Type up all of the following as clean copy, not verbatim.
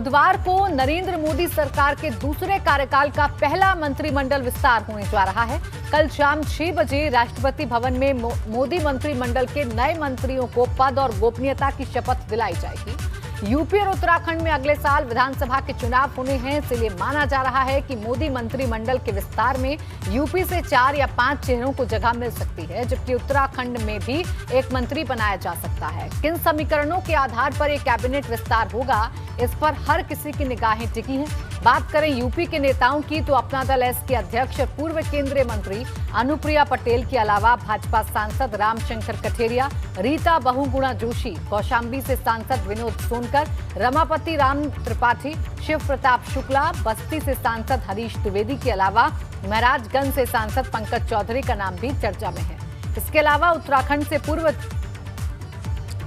बुधवार को नरेंद्र मोदी सरकार के दूसरे कार्यकाल का पहला मंत्रिमंडल विस्तार होने जा रहा है। कल शाम 6 बजे राष्ट्रपति भवन में मोदी मंत्रिमंडल के नए मंत्रियों को पद और गोपनीयता की शपथ दिलाई जाएगी। यूपी और उत्तराखंड में अगले साल विधानसभा के चुनाव होने हैं, इसलिए माना जा रहा है कि मोदी मंत्रिमंडल के विस्तार में यूपी से 4 या 5 चेहरों को जगह मिल सकती है, जबकि उत्तराखंड में भी एक मंत्री बनाया जा सकता है। किन समीकरणों के आधार पर एक कैबिनेट विस्तार होगा, इस पर हर किसी की निगाहें टिकी हैं। बात करें यूपी के नेताओं की तो अपना दल एस के अध्यक्ष और पूर्व केंद्रीय मंत्री अनुप्रिया पटेल के अलावा भाजपा सांसद रामशंकर कठेरिया, रीता बहुगुणा जोशी, कौशाम्बी से सांसद विनोद सोनकर, रमापति राम त्रिपाठी, शिव प्रताप शुक्ला, बस्ती से सांसद हरीश द्विवेदी के अलावा महराजगंज से सांसद पंकज चौधरी का नाम भी चर्चा में है। इसके अलावा उत्तराखंड से पूर्व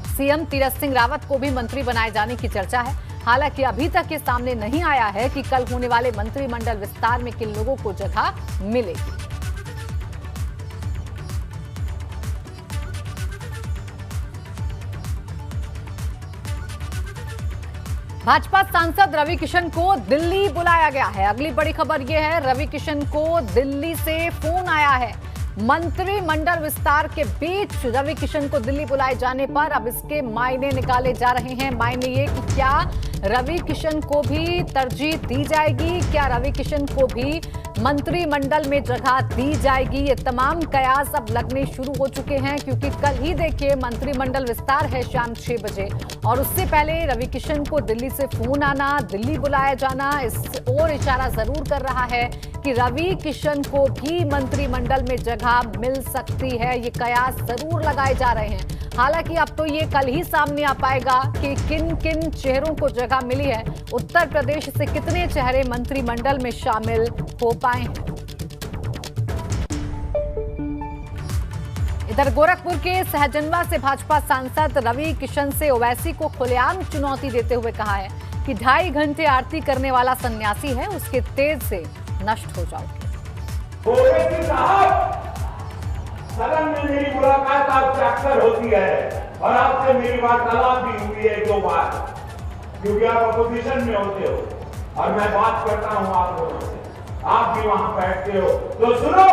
सीएम तीरथ सिंह रावत को भी मंत्री बनाए जाने की चर्चा है। हालांकि अभी तक ये सामने नहीं आया है कि कल होने वाले मंत्रिमंडल विस्तार में किन लोगों को जगह मिलेगी। भाजपा सांसद रवि किशन को दिल्ली बुलाया गया है। अगली बड़ी खबर यह है, रवि किशन को दिल्ली से फोन आया है। मंत्रिमंडल विस्तार के बीच रवि किशन को दिल्ली बुलाए जाने पर अब इसके मायने निकाले जा रहे हैं। मायने ये कि क्या रवि किशन को भी तरजीह दी जाएगी, क्या रवि किशन को भी मंत्रिमंडल में जगह दी जाएगी, ये तमाम कयास अब लगने शुरू हो चुके हैं, क्योंकि कल ही देखिए मंत्रिमंडल विस्तार है शाम 6 बजे और उससे पहले रवि किशन को दिल्ली से फोन आना, दिल्ली बुलाया जाना इस ओर इशारा जरूर कर रहा है कि रवि किशन को भी मंत्रिमंडल में जगह मिल सकती है। ये कयास जरूर लगाए जा रहे हैं। हालांकि अब तो ये कल ही सामने आ पाएगा कि किन किन चेहरों को जगह मिली है। उत्तर प्रदेश से कितने चेहरे मंत्रिमंडल में शामिल हो पाए हैं। इधर गोरखपुर के सहजनवा से भाजपा सांसद रवि किशन से ओवैसी को खुलेआम चुनौती देते हुए कहा है कि 2.5 घंटे आरती करने वाला सन्यासी है, उसके तेज से नष्ट हो जाओगे। ओवैसी साहब, सदन में मेरी मुलाकात आपसे अक्सर होती है और आपसे मेरी वार्तालाप भी हुई है 2 बार, क्योंकि आप अपोजिशन में होते हो और मैं बात करता हूं आप लोगों से, आप भी वहां बैठते हो तो सुनो।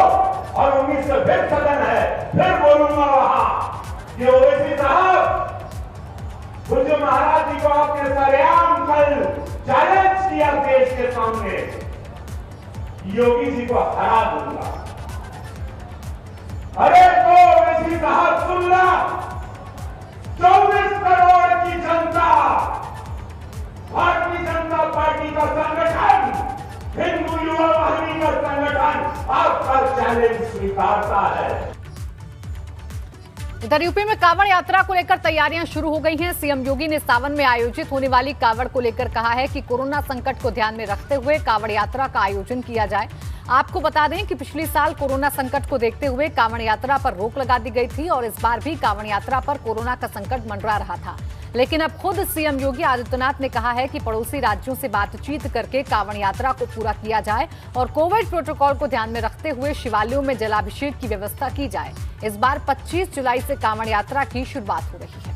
और उम्मीद से फिर सदन है, फिर बोलूंगा वहां कि ओवैसी साहब, पूज्य महाराज जी को आपने सरेआम कल चैलेंज किया देश के सामने, योगी जी को हरा दूंगा। अरे तो ओवैसी साहब सुनना, 24 करोड़ की जनता, भारतीय जनता पार्टी का संगठन, हिंदू युवा वाहिनी का संगठन आपका चैलेंज स्वीकारता है। इधर यूपी में कांवड़ यात्रा को लेकर तैयारियां शुरू हो गई हैं। सीएम योगी ने सावन में आयोजित होने वाली कांवड़ को लेकर कहा है कि कोरोना संकट को ध्यान में रखते हुए कांवड़ यात्रा का आयोजन किया जाए। आपको बता दें कि पिछले साल कोरोना संकट को देखते हुए कांवड़ यात्रा पर रोक लगा दी गई थी और इस बार भी कांवड़ यात्रा पर कोरोना का संकट मंडरा रहा था। लेकिन अब खुद सीएम योगी आदित्यनाथ ने कहा है कि पड़ोसी राज्यों से बातचीत करके कांवड़ यात्रा को पूरा किया जाए और कोविड प्रोटोकॉल को ध्यान में रखते हुए शिवालयों में जलाभिषेक की व्यवस्था की जाए। इस बार 25 जुलाई से कांवड़ यात्रा की शुरुआत हो रही है।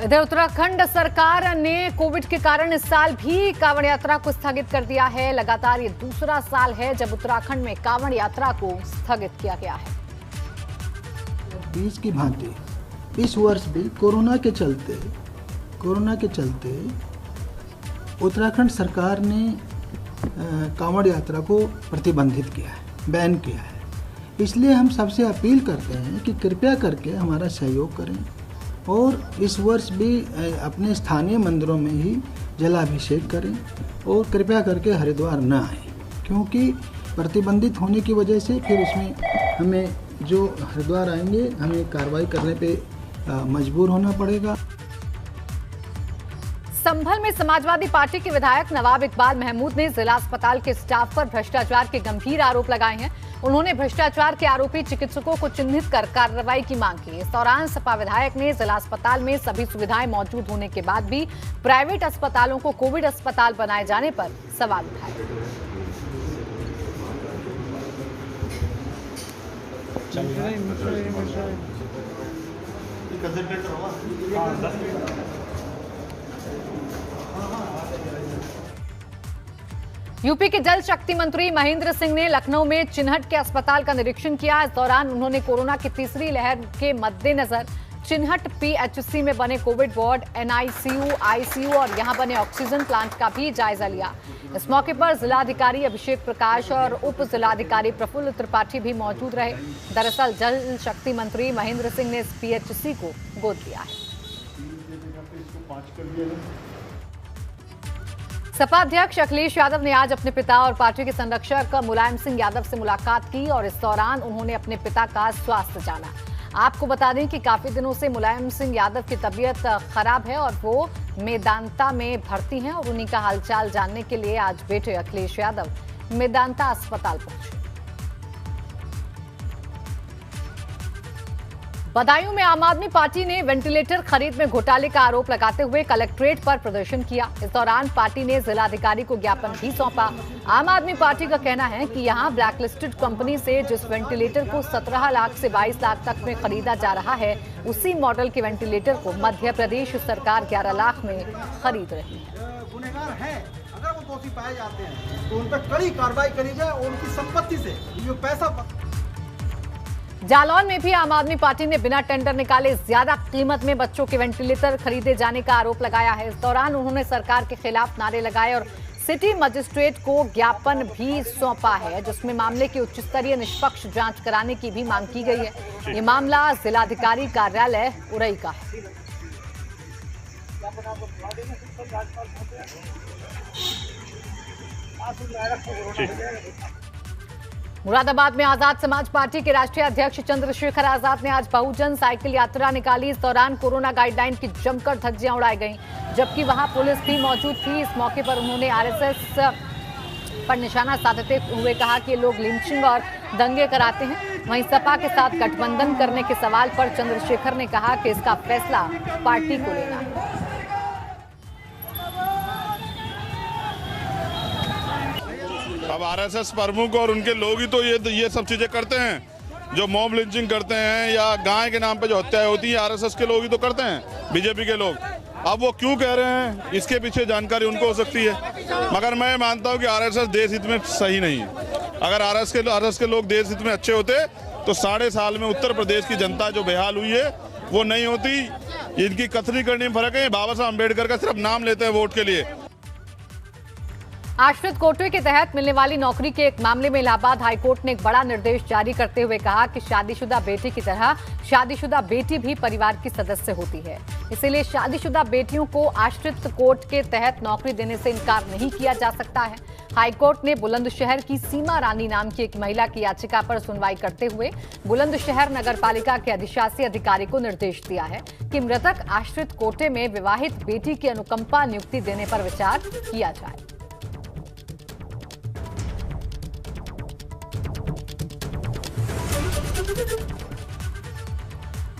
इधर उत्तराखंड सरकार ने कोविड के कारण इस साल भी कांवड़ यात्रा को स्थगित कर दिया है। लगातार ये दूसरा साल है जब उत्तराखंड में कांवड़ यात्रा को स्थगित किया गया है। बीच की भांति इस वर्ष भी कोरोना के चलते उत्तराखंड सरकार ने कांवड़ यात्रा को प्रतिबंधित किया है, बैन किया है। इसलिए हम सबसे अपील करते हैं कि कृपया करके हमारा सहयोग करें और इस वर्ष भी अपने स्थानीय मंदिरों में ही जलाभिषेक करें और कृपया करके हरिद्वार न आए, क्योंकि प्रतिबंधित होने की वजह से फिर उसमें हमें जो हरिद्वार आएंगे हमें कार्रवाई करने पे मजबूर होना पड़ेगा। संभल में समाजवादी पार्टी के विधायक नवाब इकबाल महमूद ने जिला अस्पताल के स्टाफ पर भ्रष्टाचार के गंभीर आरोप लगाए हैं। उन्होंने भ्रष्टाचार के आरोपी चिकित्सकों को चिन्हित कर कार्रवाई की मांग की। इस दौरान सपा विधायक ने जिला अस्पताल में सभी सुविधाएं मौजूद होने के बाद भी प्राइवेट अस्पतालों को कोविड अस्पताल बनाए जाने पर सवाल उठाए। यूपी के जल शक्ति मंत्री महेंद्र सिंह ने लखनऊ में चिन्हट के अस्पताल का निरीक्षण किया। इस दौरान उन्होंने कोरोना की तीसरी लहर के मद्देनजर चिन्हट पीएचसी में बने कोविड वार्ड, एनआईसीयू, आईसीयू और यहां बने ऑक्सीजन प्लांट का भी जायजा लिया। इस मौके पर जिलाधिकारी अभिषेक प्रकाश और उप जिलाधिकारी प्रफुल्ल त्रिपाठी भी मौजूद रहे। दरअसल जल शक्ति मंत्री महेंद्र सिंह ने इस पीएचसी को गोद लिया है। सपा अध्यक्ष अखिलेश यादव ने आज अपने पिता और पार्टी के संरक्षक मुलायम सिंह यादव से मुलाकात की और इस दौरान उन्होंने अपने पिता का स्वास्थ्य जाना। आपको बता दें कि काफी दिनों से मुलायम सिंह यादव की तबीयत खराब है और वो मेदांता में भर्ती हैं और उन्हीं का हालचाल जानने के लिए आज बेटे अखिलेश यादव मेदांता अस्पताल पहुंचे। बदायूं में आम आदमी पार्टी ने वेंटिलेटर खरीद में घोटाले का आरोप लगाते हुए कलेक्ट्रेट पर प्रदर्शन किया। इस दौरान पार्टी ने जिलाधिकारी को ज्ञापन भी सौंपा। आम आदमी पार्टी का कहना है कि यहां ब्लैकलिस्टेड कंपनी से जिस वेंटिलेटर को 17 लाख से 22 लाख तक में खरीदा जा रहा है, उसी मॉडल के वेंटिलेटर को मध्य प्रदेश सरकार 11 लाख में खरीद रही है। गुनहगार हैं, अगर वो दोषी पाए जाते हैं तो उन पर कड़ी कार्रवाई करी जाए और उनकी संपत्ति से जो पैसा। जालौन में भी आम आदमी पार्टी ने बिना टेंडर निकाले ज्यादा कीमत में बच्चों के वेंटिलेटर खरीदे जाने का आरोप लगाया है। इस दौरान उन्होंने सरकार के खिलाफ नारे लगाए और सिटी मजिस्ट्रेट को ज्ञापन भी सौंपा है, जिसमें मामले की उच्च स्तरीय निष्पक्ष जांच कराने की भी मांग की गई है। ये मामला जिलाधिकारी कार्यालय उरई का है। मुरादाबाद में आजाद समाज पार्टी के राष्ट्रीय अध्यक्ष चंद्रशेखर आजाद ने आज बहुजन साइकिल यात्रा निकाली। इस दौरान कोरोना गाइडलाइन की जमकर धज्जियां उड़ाई गईं, जबकि वहां पुलिस भी मौजूद थी। इस मौके पर उन्होंने आरएसएस पर निशाना साधते हुए कहा कि लोग लिंचिंग और दंगे कराते हैं। वहीं सपा के साथ गठबंधन करने के सवाल पर चंद्रशेखर ने कहा कि इसका फैसला पार्टी को लेना है। अब आरएसएस प्रमुख और उनके लोग ही तो ये सब चीजें करते हैं, जो मॉब लिंचिंग करते हैं या गाय के नाम पे जो हत्याएं होती हैं, आरएसएस के लोग ही तो करते हैं, बीजेपी के लोग। अब वो क्यों कह रहे हैं, इसके पीछे जानकारी उनको हो सकती है, मगर मैं मानता हूं कि आरएसएस देश हित में सही नहीं है। अगर आरएसएस के लोग देश हित में अच्छे होते तो साढ़े साल में उत्तर प्रदेश की जनता जो बेहाल हुई है वो नहीं होती। इनकी कथनी करने में फर्क है। बाबा साहब अम्बेडकर का सिर्फ नाम लेते हैं वोट के लिए। आश्रित कोटे के तहत मिलने वाली नौकरी के एक मामले में इलाहाबाद हाईकोर्ट ने एक बड़ा निर्देश जारी करते हुए कहा कि शादीशुदा बेटी की तरह शादीशुदा बेटी भी परिवार की सदस्य होती है, इसीलिए शादीशुदा बेटियों को आश्रित कोट के तहत नौकरी देने से इनकार नहीं किया जा सकता है। हाईकोर्ट ने बुलंदशहर की सीमा रानी नाम की एक महिला की याचिका पर सुनवाई करते हुए बुलंदशहर नगरपालिका के अधिशासी अधिकारी को निर्देश दिया है कि मृतक आश्रित कोटे में विवाहित बेटी की अनुकंपा नियुक्ति देने पर विचार किया जाए।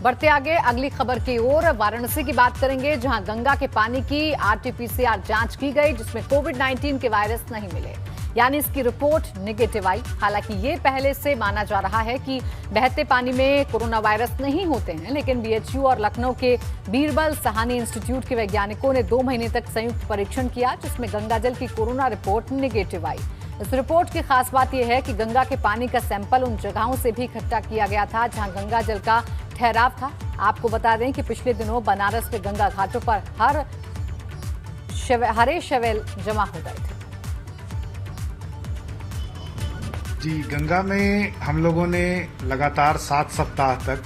बढ़ते आगे अगली खबर की ओर वाराणसी की बात करेंगे, जहां गंगा के पानी की आरटीपीसीआर जांच की गई, जिसमें कोविड-19 के वायरस नहीं मिले, यानी इसकी रिपोर्ट नेगेटिव आई। हालांकि ये पहले से माना जा रहा है कि बहते पानी में कोरोना वायरस नहीं होते हैं, लेकिन बीएचयू और लखनऊ के बीरबल सहानी इंस्टीट्यूट के वैज्ञानिकों ने 2 महीने तक संयुक्त परीक्षण किया, जिसमें गंगाजल की कोरोना रिपोर्ट नेगेटिव आई। इस रिपोर्ट की खास बात यह है कि गंगा के पानी का सैंपल उन जगहों से भी इकट्ठा किया गया था जहां गंगा जल का ठहराव था। आपको बता दें कि पिछले दिनों बनारस में गंगा घाटों पर हरे शैवाल जमा हो गए थे। जी, गंगा में हम लोगों ने लगातार 7 सप्ताह तक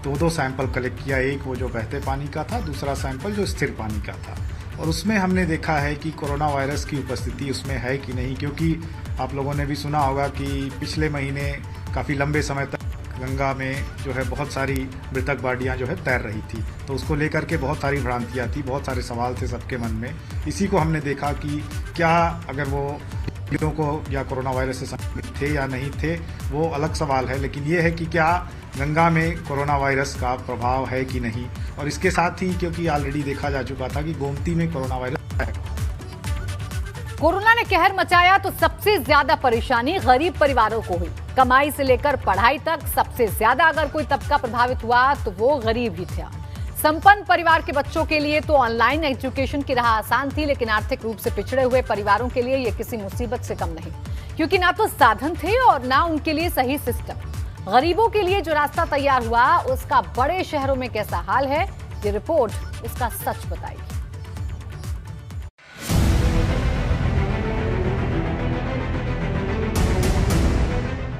2 सैंपल कलेक्ट किया। एक वो जो बहते पानी का था, दूसरा सैंपल जो स्थिर पानी का था, और उसमें हमने देखा है कि कोरोना वायरस की उपस्थिति उसमें है कि नहीं, क्योंकि आप लोगों ने भी सुना होगा कि पिछले महीने काफ़ी लंबे समय तक गंगा में जो है बहुत सारी मृतक बॉडियां जो है तैर रही थी, तो उसको लेकर के बहुत सारी भ्रांतियां थी, बहुत सारे सवाल थे सबके मन में। इसी को हमने देखा कि क्या अगर वो लोगों को या कोरोना वायरस से संक्रमित थे या नहीं थे, वो अलग सवाल है, लेकिन ये है कि क्या गंगा में कोरोना वायरस का प्रभाव है कि नहीं। और इसके साथ ही क्योंकि ऑलरेडी देखा जा चुका था कि गोमती में कोरोना वायरस है। कोरोना ने कहर मचाया तो सबसे ज्यादा परेशानी गरीब परिवारों को हुई। कमाई से लेकर पढ़ाई तक सबसे ज्यादा अगर कोई तबका प्रभावित हुआ तो वो गरीब ही था। संपन्न परिवार के बच्चों के लिए तो ऑनलाइन एजुकेशन की राह आसान थी, लेकिन आर्थिक रूप से पिछड़े हुए परिवारों के लिए यह किसी मुसीबत से कम नहीं, क्योंकि ना तो साधन थे और ना उनके लिए सही सिस्टम। गरीबों के लिए जो रास्ता तैयार हुआ उसका बड़े शहरों में कैसा हाल है, ये रिपोर्ट इसका सच बताएगी।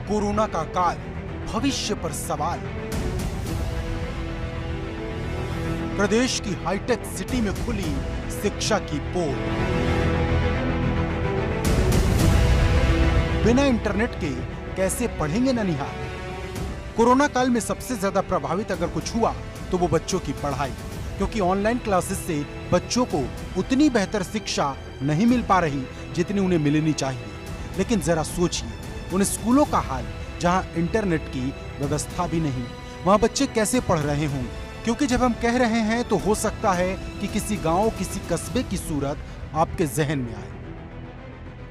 कोरोना का काल, भविष्य पर सवाल। प्रदेश की हाईटेक सिटी में खुली शिक्षा की पोल। बिना इंटरनेट के कैसे पढ़ेंगे ननिहाल? कोरोना काल में सबसे ज्यादा प्रभावित अगर कुछ हुआ तो वो बच्चों की पढ़ाई, क्योंकि ऑनलाइन क्लासेस से बच्चों को उतनी बेहतर शिक्षा नहीं मिल पा रही जितनी उन्हें मिलनी चाहिए। लेकिन जरा सोचिए उन स्कूलों का हाल जहां इंटरनेट की व्यवस्था भी नहीं, वहां बच्चे कैसे पढ़ रहे हों? क्योंकि जब हम कह रहे हैं तो हो सकता है कि किसी गांव, किसी कस्बे की सूरत आपके जहन में आए,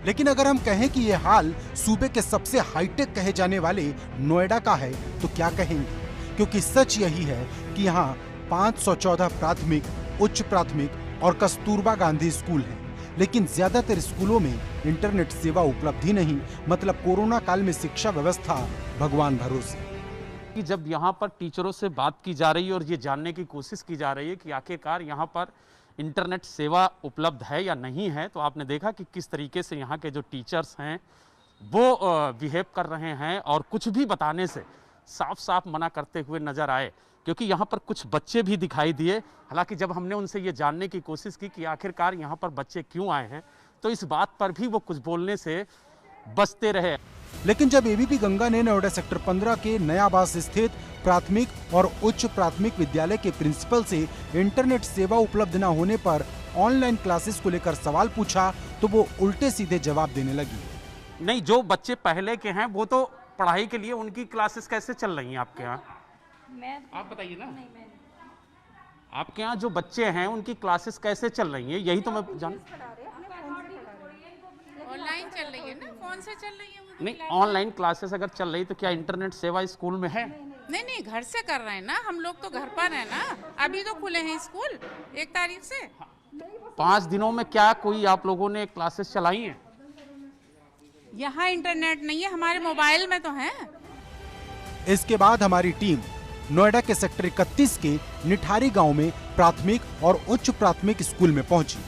लेकिन अगर हम कहें कि यह हाल सूबे के सबसे हाईटेक कहे जाने वाले नोएडा का है तो क्या कहेंगे? क्योंकि सच यही है कि यहाँ 514 प्राथमिक, उच्च प्राथमिक और कस्तूरबा गांधी स्कूल हैं, लेकिन ज्यादातर स्कूलों में इंटरनेट सेवा उपलब्ध ही नहीं। मतलब कोरोना काल में शिक्षा व्यवस्था भगवान भरोसे। कि जब यहाँ पर टीचरों से बात की जा रही है और ये जानने की कोशिश की जा रही है कि आखिरकार यहाँ पर इंटरनेट सेवा उपलब्ध है या नहीं है, तो आपने देखा कि किस तरीके से यहाँ के जो टीचर्स हैं वो बिहेव कर रहे हैं और कुछ भी बताने से साफ साफ मना करते हुए नजर आए। क्योंकि यहाँ पर कुछ बच्चे भी दिखाई दिए। हालांकि जब हमने उनसे ये जानने की कोशिश की कि आखिरकार यहाँ पर बच्चे क्यों आए हैं, तो इस बात पर भी वो कुछ बोलने से बचते रहे। लेकिन जब एबीपी गंगा ने नोएडा सेक्टर 15 के नया आवास स्थित प्राथमिक और उच्च प्राथमिक विद्यालय के प्रिंसिपल से इंटरनेट सेवा उपलब्ध न होने पर ऑनलाइन क्लासेस को लेकर सवाल पूछा तो वो उल्टे सीधे जवाब देने लगी। नहीं, जो बच्चे पहले के हैं वो तो पढ़ाई के लिए उनकी क्लासेस कैसे चल रही हैं आपके यहाँ? आप बताइए ना। आपके यहाँ जो बच्चे हैं उनकी क्लासेस कैसे चल रही हैं, यही तो मैं जान। ऑनलाइन चल रही है ना, फोन से चल रही है। नहीं, ऑनलाइन क्लासेस अगर चल रही तो क्या इंटरनेट सेवा स्कूल में है? नहीं, घर से कर रहे हैं ना, हम लोग तो घर पर है ना। अभी तो खुले हैं स्कूल 1 तारीख से। 5 दिनों में क्या कोई आप लोगों ने क्लासेस चलाई हैं? यहाँ इंटरनेट नहीं है, हमारे मोबाइल में तो है। इसके बाद हमारी टीम नोएडा के सेक्टर 31 के निठारी गांव में प्राथमिक और उच्च प्राथमिक स्कूल में पहुंची।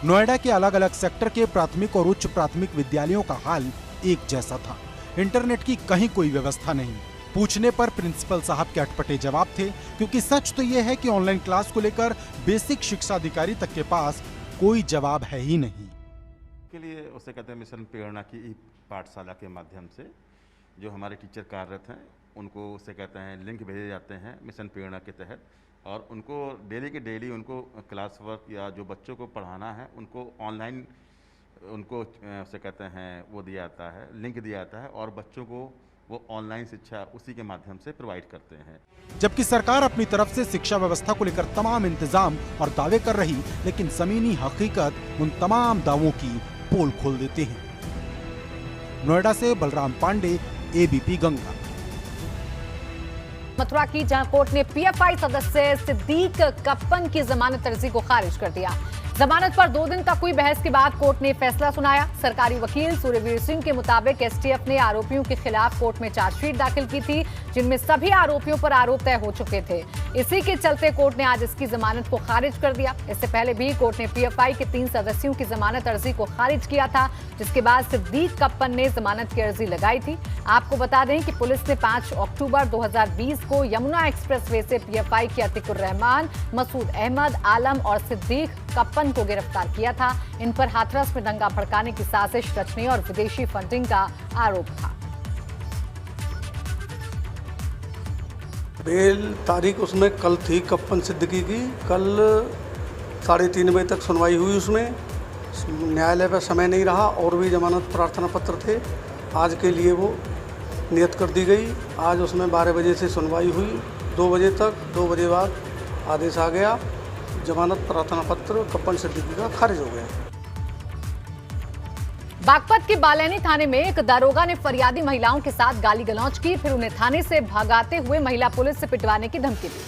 नोएडा के अलग अलग सेक्टर के प्राथमिक और उच्च प्राथमिक विद्यालयों का हाल एक जैसा था। इंटरनेट की कहीं कोई व्यवस्था नहीं। पूछने पर प्रिंसिपल साहब के अटपटे जवाब थे, क्योंकि सच तो यह है कि ऑनलाइन क्लास को लेकर बेसिक शिक्षा अधिकारी तक के पास कोई जवाब है ही नहीं। के लिए उसे कहते हैं मिशन प्रेरणा की ई पाठशाला के माध्यम से जो हमारे टीचर कार्यरत हैं उनको उसे कहते हैं लिंक भेजे जाते हैं मिशन प्रेरणा के तहत, और उनको डेली के डेली उनको क्लास वर्क या जो बच्चों को पढ़ाना है उनको ऑनलाइन उनको उसे कहते हैं वो दिया जाता है, लिंक दिया जाता है, और बच्चों को वो ऑनलाइन शिक्षा उसी के माध्यम से प्रोवाइड करते हैं। जबकि सरकार अपनी तरफ से शिक्षा व्यवस्था को लेकर तमाम इंतजाम और दावे कर रही, लेकिन जमीनी हकीकत उन तमाम दावों की पोल खोल देते हैं। नोएडा से बलराम पांडे, एबीपी गंगा। मथुरा की जहां कोर्ट ने पीएफआई सदस्य सिद्दीक कप्पन की जमानत अर्जी को खारिज कर दिया। जमानत पर 2 दिन का कोई बहस के बाद कोर्ट ने फैसला सुनाया। सरकारी वकील सूर्यवीर सिंह के मुताबिक एसटीएफ ने आरोपियों के खिलाफ कोर्ट में चार्जशीट दाखिल की थी, जिनमें सभी आरोपियों पर आरोप तय हो चुके थे। इसी के चलते कोर्ट ने आज इसकी जमानत को खारिज कर दिया। इससे पहले भी कोर्ट ने पीएफआई के 3 सदस्यों की जमानत अर्जी को खारिज किया था, जिसके बाद सिद्दीक कप्पन ने जमानत की अर्जी लगाई थी। आपको बता दें कि पुलिस ने 5 अक्टूबर 2020 को यमुना एक्सप्रेसवे से पीएफआई के अतिकुर रहमान, मसूद अहमद, आलम और सिद्दीक कप्पन को गिरफ्तार किया था। इन पर हाथरस में दंगा भड़काने की साजिश रचने और विदेशी फंडिंग का आरोप था। बेल तारीख उसमें कल थी कप्पन सिद्दीकी की। कल 3:30 बजे तक सुनवाई हुई। उसमें न्यायालय पर समय नहीं रहा और भी जमानत प्रार्थना पत्र थे। आज के लिए वो नियत कर दी गई। आज उसमें 12 बजे से सुनवाई हुई 2 बजे तक। 2 बजे बाद आदेश आ गया। जमानत प्रार्थना पत्र कप्पन सिद्दीकी का खारिज हो गया। बागपत के बालैनी थाने में एक दारोगा ने फरियादी महिलाओं के साथ गाली गलौज की, फिर उन्हें थाने से भगाते हुए महिला पुलिस से पिटवाने की धमकी दी।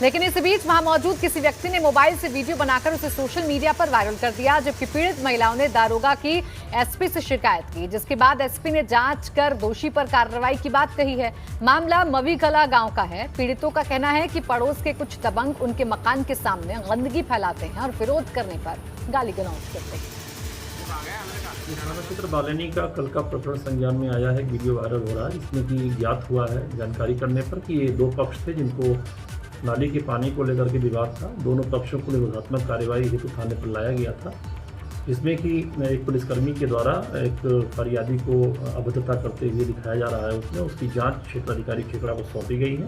लेकिन इस बीच वहां मौजूद किसी व्यक्ति ने मोबाइल से वीडियो बनाकर उसे सोशल मीडिया पर वायरल कर दिया, जबकि पीड़ित महिलाओं ने दारोगा की एसपी से शिकायत की, जिसके बाद एसपी ने जांच कर दोषी पर कार्रवाई की बात कही है। मामला मवीकला गांव का है। पीड़ितों का कहना है कि पड़ोस के कुछ दबंग उनके मकान के सामने गंदगी फैलाते हैं और विरोध करने पर गाली गलौज करते हैं। थाना क्षेत्र बालैनी का कल का प्रकरण संज्ञान में आया है। वीडियो वायरल हो रहा है, जिसमें कि ज्ञात हुआ है जानकारी करने पर कि ये दो पक्ष थे जिनको नाली के पानी को लेकर के विवाद था। दोनों पक्षों को निरोधात्मक कार्यवाही हेतु थाने पर लाया गया था, जिसमें कि एक पुलिसकर्मी के द्वारा एक फरियादी को अभद्रता करते हुए दिखाया जा रहा है। उसकी जांच क्षेत्राधिकारी खेकड़ा को सौंपी गई है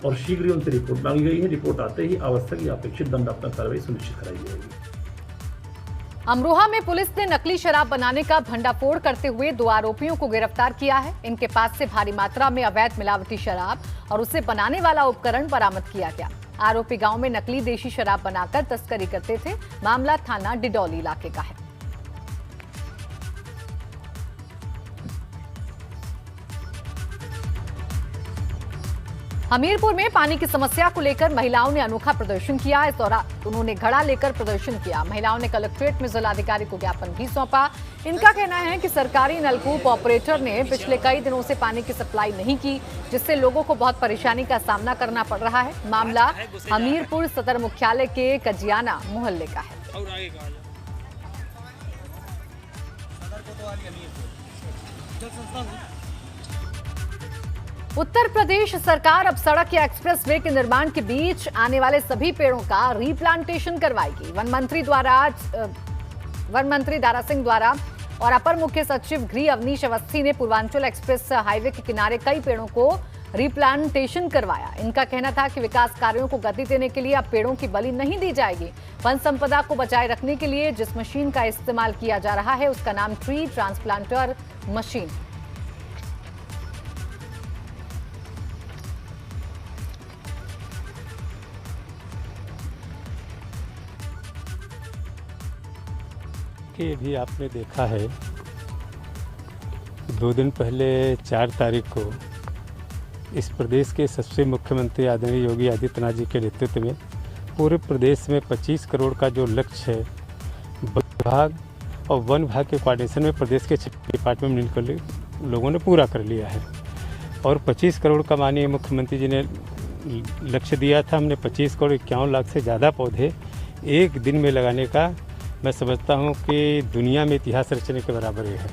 और शीघ्र ही उनसे रिपोर्ट मांगी गई है। रिपोर्ट आते ही आवश्यक या अपेक्षित दंडात्मक कार्रवाई सुनिश्चित कराई जाएगी। अमरोहा में पुलिस ने नकली शराब बनाने का भंडाफोड़ करते हुए 2 आरोपियों को गिरफ्तार किया है। इनके पास से भारी मात्रा में अवैध मिलावटी शराब और उसे बनाने वाला उपकरण बरामद किया गया। आरोपी गांव में नकली देशी शराब बनाकर तस्करी करते थे। मामला थाना डिडौली इलाके का है। हमीरपुर में पानी की समस्या को लेकर महिलाओं ने अनोखा प्रदर्शन किया। इस दौरान उन्होंने घड़ा लेकर प्रदर्शन किया। महिलाओं ने कलेक्ट्रेट में जिलाधिकारी को ज्ञापन भी सौंपा। इनका कहना है कि सरकारी नलकूप ऑपरेटर ने पिछले कई दिनों से पानी की सप्लाई नहीं की, जिससे लोगों को बहुत परेशानी का सामना करना पड़ रहा है। मामला हमीरपुर सदर मुख्यालय के कजियाना मोहल्ले का है। उत्तर प्रदेश सरकार अब सड़क या एक्सप्रेसवे के निर्माण के बीच आने वाले सभी पेड़ों का रीप्लांटेशन करवाएगी। वन मंत्री दारा सिंह द्वारा और अपर मुख्य सचिव गृह अवनीश अवस्थी ने पूर्वांचल एक्सप्रेस हाईवे के किनारे कई पेड़ों को रीप्लांटेशन करवाया। इनका कहना था कि विकास कार्यों को गति देने के लिए अब पेड़ों की बलि नहीं दी जाएगी। वन संपदा को बचाए रखने के लिए जिस मशीन का इस्तेमाल किया जा रहा है उसका नाम ट्री ट्रांसप्लांटर मशीन। कि भी आपने देखा है 2 दिन पहले 4 तारीख को इस प्रदेश के सबसे मुख्यमंत्री आदरणीय योगी आदित्यनाथ जी के नेतृत्व में पूरे प्रदेश में 25 करोड़ का जो लक्ष्य है विभाग और वन विभाग के कोऑर्डिनेशन में प्रदेश के 6 डिपार्टमेंट मिलकर लोगों ने पूरा कर लिया है। और 25 करोड़ का माननीय मुख्यमंत्री जी ने लक्ष्य दिया था। हमने 25 करोड़ 51 लाख से ज़्यादा पौधे एक दिन में लगाने का मैं समझता हूँ कि दुनिया में इतिहास रचने के बराबर है।